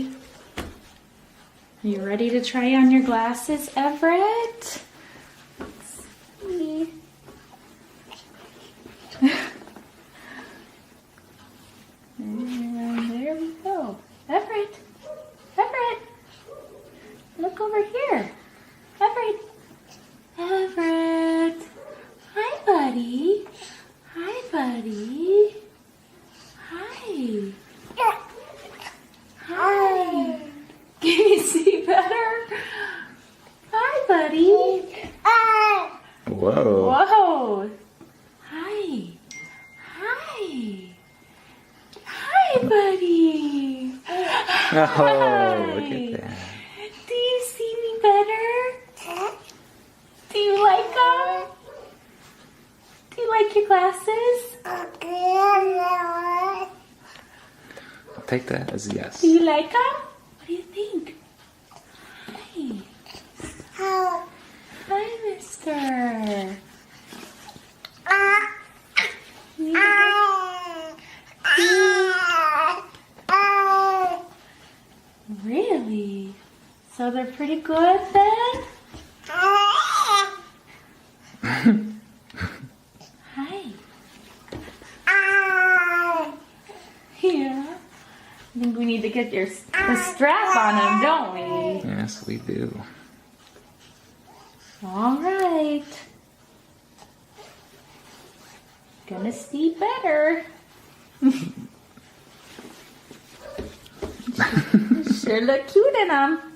Are you ready to try on your glasses, Everett? Let's see. And there we go. Everett! Everett! Look over here. Everett! Everett! Hi, buddy. Hi, buddy. Hi. Hi. Can you see better? Hi, buddy. Whoa. Whoa. Hi. Hi. Hi, buddy. Oh, look at that. Do you see me better? Do you like them? Do you like your glasses? I'll take that as a yes. Do you like them? What do you think? Hi. Hi, mister. Really? So they're pretty good then? Hi. Yeah. I think we need to get the strap on them, don't we? Yes, we do. All right. Gonna see better. Sure look cute in them.